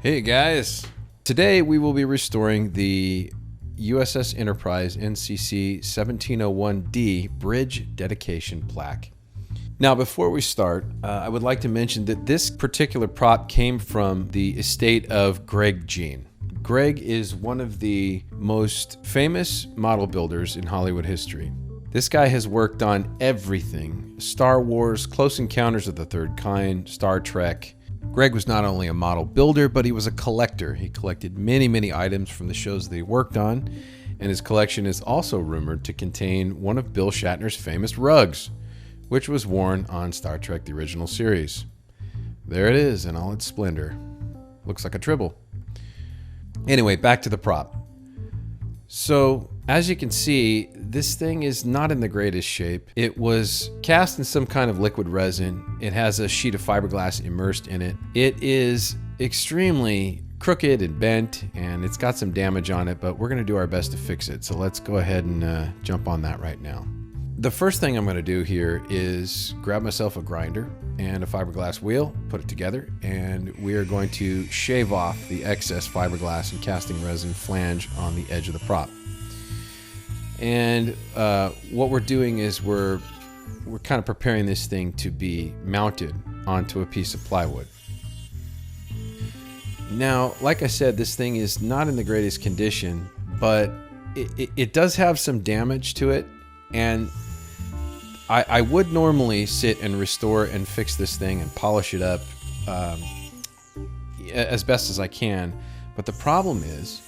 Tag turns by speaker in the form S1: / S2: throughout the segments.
S1: Hey guys! Today we will be restoring the USS Enterprise NCC 1701D Bridge Dedication Plaque. Now before we start, I would like to mention that this particular prop came from the estate of Greg Jean. Greg is one of the most famous model builders in Hollywood history. This guy has worked on everything: Star Wars, Close Encounters of the Third Kind, Star Trek. Greg was not only a model builder, but he was a collector. He collected many items from the shows that he worked on, and his collection is also rumored to contain one of Bill Shatner's famous rugs, which was worn on Star Trek the original series. There it is in all its splendor. Looks like a tribble. Anyway, back to the prop. So, as you can see, this thing is not in the greatest shape. It was cast in some kind of liquid resin. It has a sheet of fiberglass immersed in it. It is extremely crooked and bent, and it's got some damage on it, but we're going to do our best to fix it. So let's go ahead and jump on that right now. The first thing I'm going to do here is grab myself a grinder and a fiberglass wheel, put it together, and we are going to shave off the excess fiberglass and casting resin flange on the edge of the prop. And what we're doing is we're kind of preparing this thing to be mounted onto a piece of plywood. Now, like I said, this thing is not in the greatest condition, but it does have some damage to it, and I would normally sit and restore and fix this thing and polish it up as best as I can. But the problem is,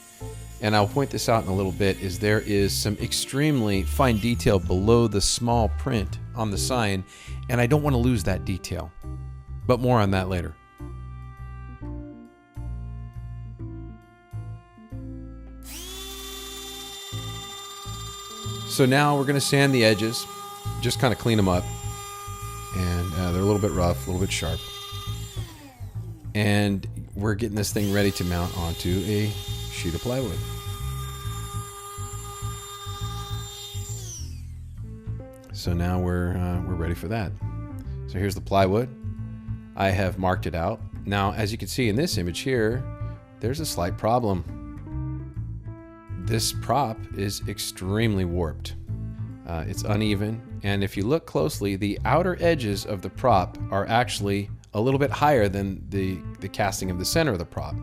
S1: and I'll point this out in a little bit, is there is some extremely fine detail below the small print on the sign, and I don't want to lose that detail. But more on that later. So now we're going to sand the edges. Just kind of clean them up, and they're a little bit rough, a little bit sharp, and we're getting this thing ready to mount onto a sheet of plywood. So now we're ready for that. So here's the plywood. I have marked it out. Now, as you can see in this image here, there's a slight problem. This prop is extremely warped. It's uneven, and if you look closely, the outer edges of the prop are actually a little bit higher than the casting of the center of the prop.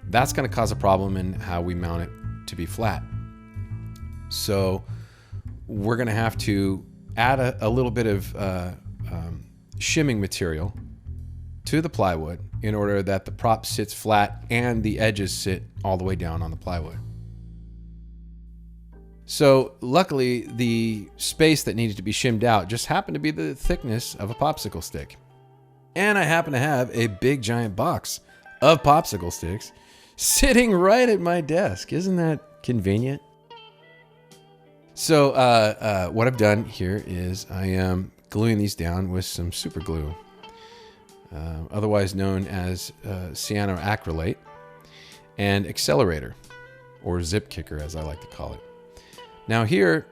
S1: That's going to cause a problem in how we mount it to be flat. So we're going to have to add a little bit of shimming material to the plywood in order that the prop sits flat and the edges sit all the way down on the plywood. So luckily, the space that needed to be shimmed out just happened to be the thickness of a popsicle stick. And I happen to have a big giant box of popsicle sticks sitting right at my desk. Isn't that convenient? So what I've done here is I am gluing these down with some super glue, otherwise known as cyanoacrylate, and accelerator, or zip kicker as I like to call it. Now here,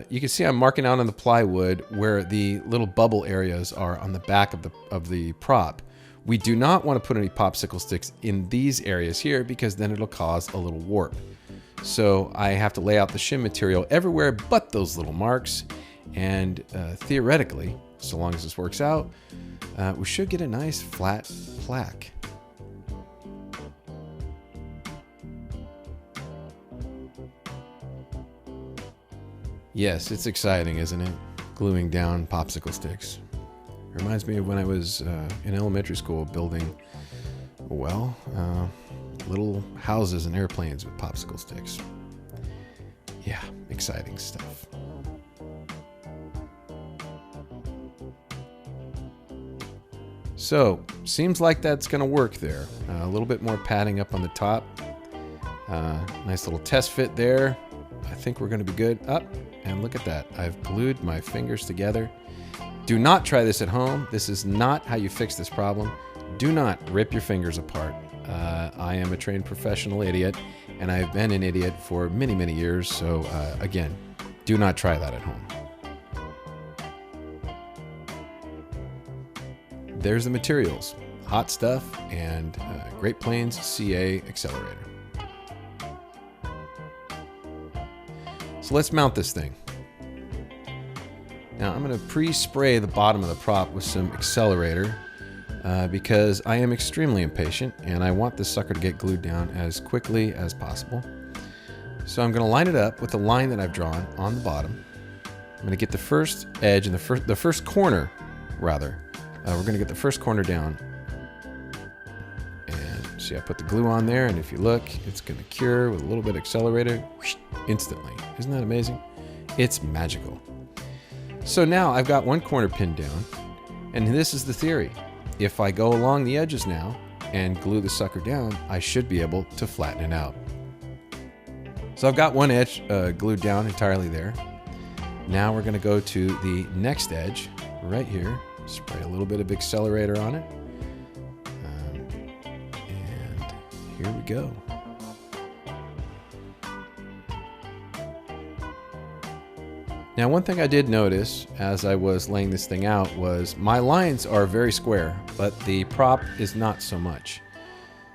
S1: you can see I'm marking out on the plywood where the little bubble areas are on the back of the prop. We do not want to put any popsicle sticks in these areas here because then it'll cause a little warp. So I have to lay out the shim material everywhere but those little marks. And theoretically, so long as this works out, we should get a nice flat plaque. Yes, it's exciting, isn't it? Gluing down popsicle sticks. It reminds me of when I was in elementary school building, well, little houses and airplanes with popsicle sticks. Yeah, exciting stuff. So, seems like that's going to work there. A little bit more padding up on the top. Nice little test fit there. I think we're going to be good. Up. And look at that. I've glued my fingers together. Do not try this at home. This is not how you fix this problem. Do not rip your fingers apart. I am a trained professional idiot, and I've been an idiot for many years. So again, do not try that at home. There's the materials. hot stuff and Great Plains CA accelerator. So let's mount this thing. Now I'm going to pre-spray the bottom of the prop with some accelerator because I am extremely impatient and I want this sucker to get glued down as quickly as possible. So I'm going to line it up with the line that I've drawn on the bottom. I'm going to get the first edge and the first corner, rather. We're going to get the first corner down. And see, I put the glue on there, and if you look, it's going to cure with a little bit of accelerator instantly. Isn't that amazing? It's magical. So now I've got one corner pinned down, and this is the theory. If I go along the edges now and glue the sucker down, I should be able to flatten it out. So I've got one edge glued down entirely there. Now we're going to go to the next edge right here. Spray a little bit of accelerator on it. And here we go. Now, one thing I did notice as I was laying this thing out was my lines are very square, but the prop is not so much.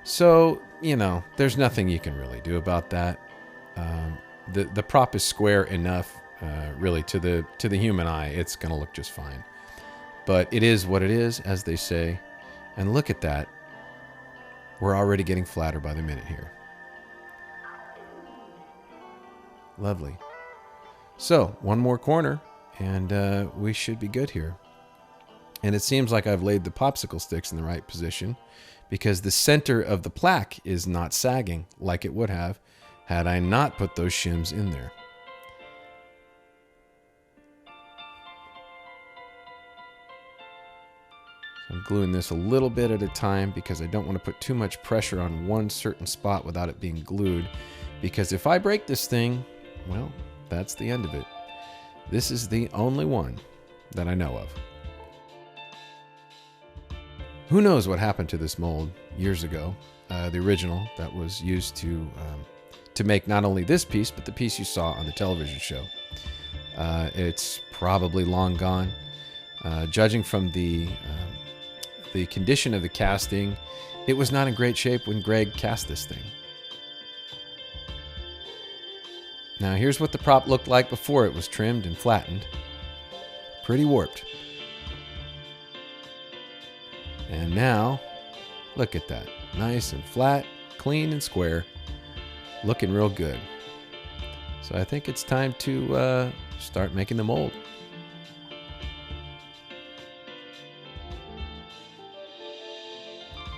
S1: So, you know, there's nothing you can really do about that. The prop is square enough, really, to the human eye. It's going to look just fine. But it is what it is, as they say. And look at that. We're already getting flatter by the minute here. Lovely. So, one more corner, and we should be good here. And it seems like I've laid the popsicle sticks in the right position because the center of the plaque is not sagging like it would have had I not put those shims in there. So I'm gluing this a little bit at a time because I don't want to put too much pressure on one certain spot without it being glued. Because if I break this thing, well, that's the end of it. This is the only one that I know of. Who knows what happened to this mold years ago, the original that was used to make not only this piece, but the piece you saw on the television show. It's probably long gone. Judging from the condition of the casting, it was not in great shape when Greg cast this thing. Now here's what the prop looked like before it was trimmed and flattened. Pretty warped. And now, look at that. Nice and flat, clean and square. Looking real good. So I think it's time to start making the mold.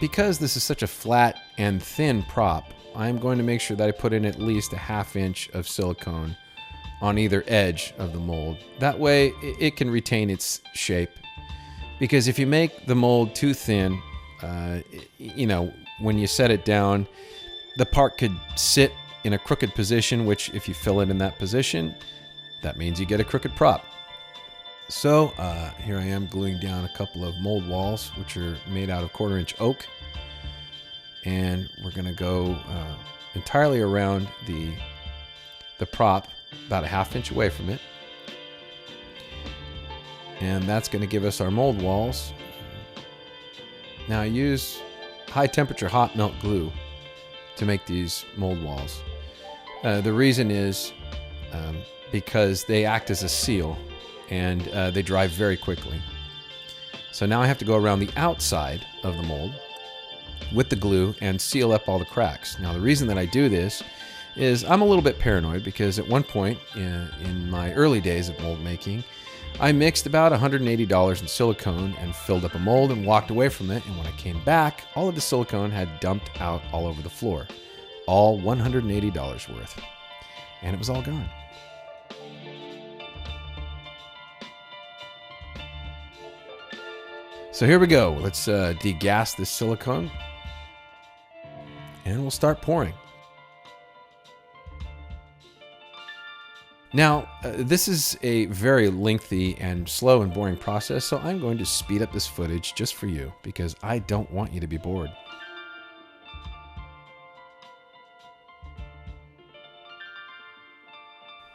S1: Because this is such a flat and thin prop, I'm going to make sure that I put in at least a 1/2 inch of silicone on either edge of the mold. That way it can retain its shape. Because if you make the mold too thin, you know, when you set it down, the part could sit in a crooked position, which if you fill it in that position, that means you get a crooked prop. So here I am gluing down a couple of mold walls, which are made out of 1/4 inch oak. And we're going to go entirely around the prop, about a 1/2 inch away from it. And that's going to give us our mold walls. Now I use high temperature hot melt glue to make these mold walls. The reason is because they act as a seal and they dry very quickly. So now I have to go around the outside of the mold with the glue and seal up all the cracks. Now the reason that I do this is I'm a little bit paranoid because at one point in my early days of mold making, I mixed about $180 in silicone and filled up a mold and walked away from it. And when I came back, all of the silicone had dumped out all over the floor. All $180 worth. And it was all gone. So here we go. Let's degas this silicone. And we'll start pouring. Now, this is a very lengthy and slow and boring process, so I'm going to speed up this footage just for you because I don't want you to be bored.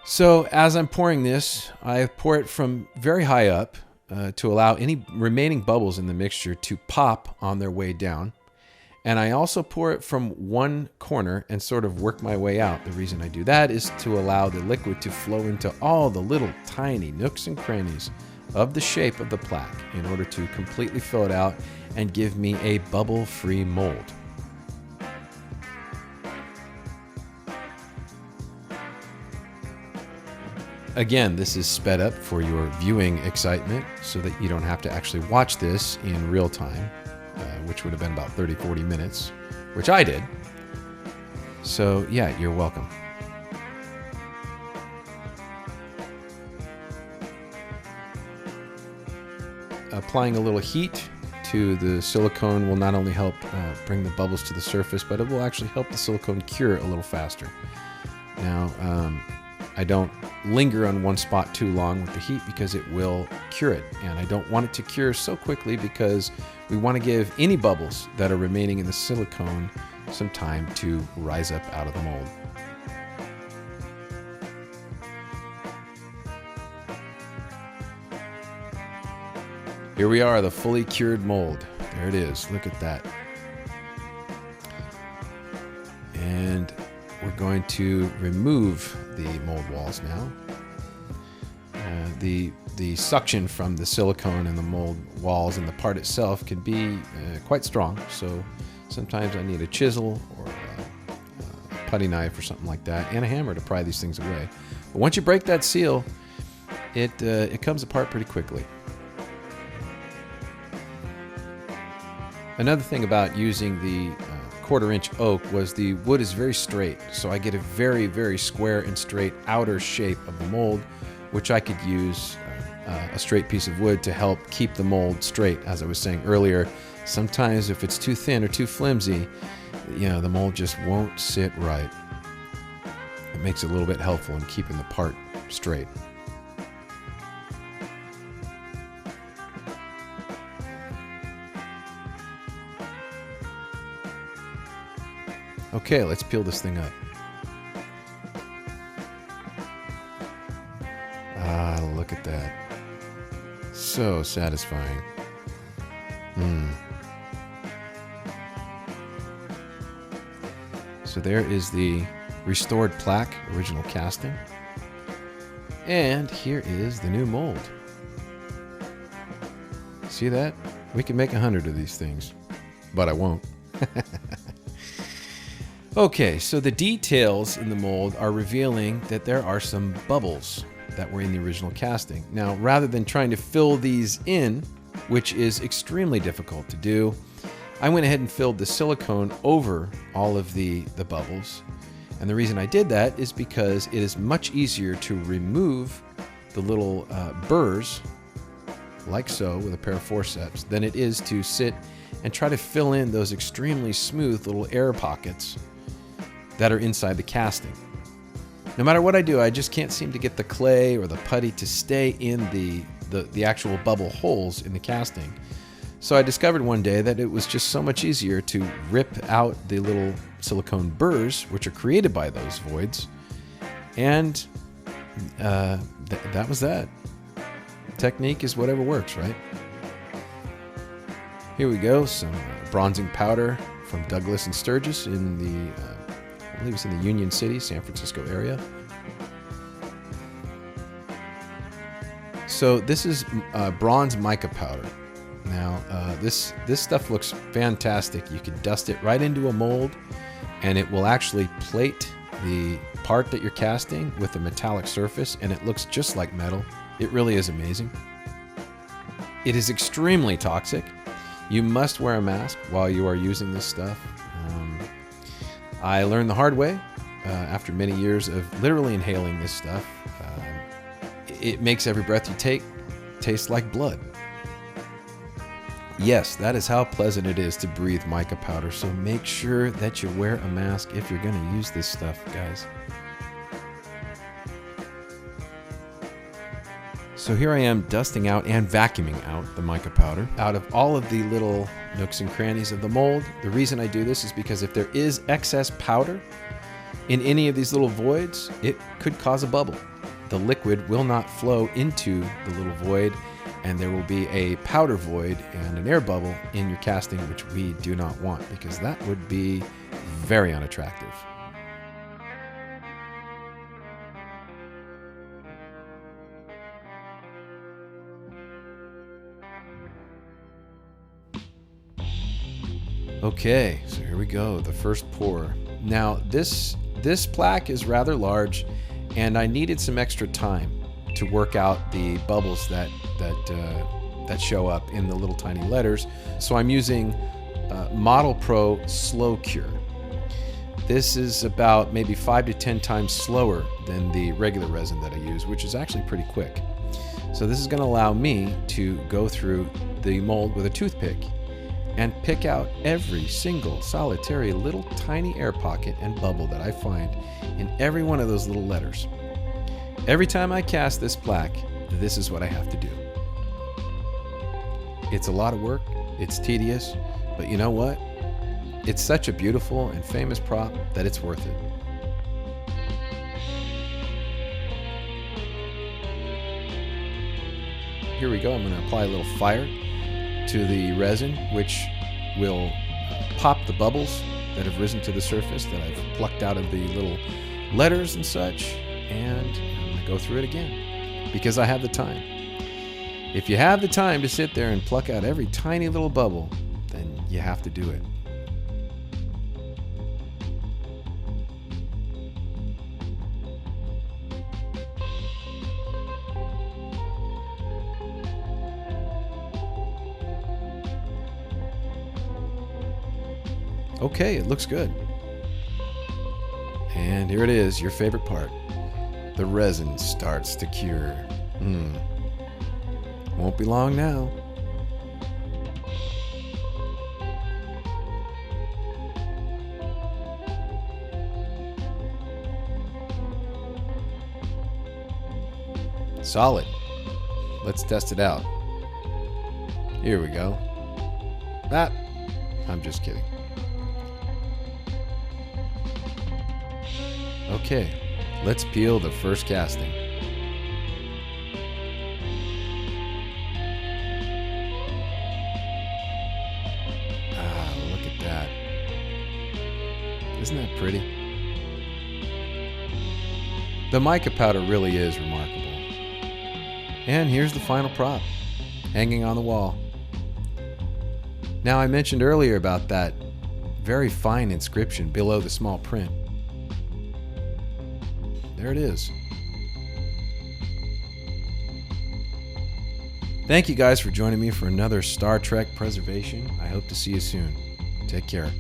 S1: So as I'm pouring this, I pour it from very high up to allow any remaining bubbles in the mixture to pop on their way down. And I also pour it from one corner and sort of work my way out. The reason I do that is to allow the liquid to flow into all the little tiny nooks and crannies of the shape of the plaque in order to completely fill it out and give me a bubble-free mold. Again, this is sped up for your viewing excitement so that you don't have to actually watch this in real time, which would have been about 30-40 minutes, which I did. So yeah, you're welcome. Applying a little heat to the silicone will not only help bring the bubbles to the surface, but it will actually help the silicone cure a little faster. Now, I don't linger on one spot too long with the heat because it will cure it. And I don't want it to cure so quickly because we want to give any bubbles that are remaining in the silicone some time to rise up out of the mold. Here we are, the fully cured mold. There it is. Look at that. And we're going to remove the mold walls now. The suction from the silicone and the mold walls and the part itself can be quite strong. So sometimes I need a chisel or a putty knife or something like that, and a hammer to pry these things away. But once you break that seal, it comes apart pretty quickly. Another thing about using the 1/4 inch oak was the wood is very straight, so I get a very, very square and straight outer shape of the mold, which I could use a straight piece of wood to help keep the mold straight. As I was saying earlier, sometimes if it's too thin or too flimsy, the mold just won't sit right. It makes it a little bit helpful in keeping the part straight. Okay, let's peel this thing up. Ah, look at that. So satisfying. So there is the restored plaque, original casting. And here is the new mold. See that? We can make 100 of these things, but I won't. Okay, so the details in the mold are revealing that there are some bubbles that were in the original casting. Now, rather than trying to fill these in, which is extremely difficult to do, I went ahead and filled the silicone over all of the bubbles. And the reason I did that is because it is much easier to remove the little burrs, like so, with a pair of forceps, than it is to sit and try to fill in those extremely smooth little air pockets that are inside the casting. No matter what I do, I just can't seem to get the clay or the putty to stay in the actual bubble holes in the casting. So I discovered one day that it was just so much easier to rip out the little silicone burrs, which are created by those voids, and that was that. Technique is whatever works, right? Here we go, some bronzing powder from Douglas and Sturgis in the I believe it's in the Union City, San Francisco area. So this is bronze mica powder. Now this stuff looks fantastic. You can dust it right into a mold, and it will actually plate the part that you're casting with a metallic surface, and it looks just like metal. It really is amazing. It is extremely toxic. You must wear a mask while you are using this stuff. I learned the hard way after many years of literally inhaling this stuff. It makes every breath you take taste like blood. Yes, that is how pleasant it is to breathe mica powder, so make sure that you wear a mask if you're going to use this stuff, guys. So here I am dusting out and vacuuming out the mica powder out of all of the little nooks and crannies of the mold. The reason I do this is because if there is excess powder in any of these little voids, it could cause a bubble. The liquid will not flow into the little void, and there will be a powder void and an air bubble in your casting, which we do not want because that would be very unattractive. Okay, so here we go, the first pour. Now this plaque is rather large, and I needed some extra time to work out the bubbles that show up in the little tiny letters. So I'm using Model Pro Slow Cure. This is about maybe 5 to 10 times slower than the regular resin that I use, which is actually pretty quick. So this is going to allow me to go through the mold with a toothpick and pick out every single solitary little tiny air pocket and bubble that I find in every one of those little letters. Every time I cast this plaque, this is what I have to do. It's a lot of work, it's tedious, but you know what? It's such a beautiful and famous prop that it's worth it. Here we go, I'm going to apply a little fire to the resin, which will pop the bubbles that have risen to the surface that I've plucked out of the little letters and such, and I'm going to go through it again because I have the time. If you have the time to sit there and pluck out every tiny little bubble, then you have to do it. Okay, it looks good. And here it is, your favorite part. The resin starts to cure. Won't be long now. Solid. Let's test it out. Here we go. I'm just kidding. Okay, let's peel the first casting. Look at that. Isn't that pretty? The mica powder really is remarkable. And here's the final prop, hanging on the wall. Now, I mentioned earlier about that very fine inscription below the small print. There it is. Thank you guys for joining me for another Star Trek preservation. I hope to see you soon. Take care.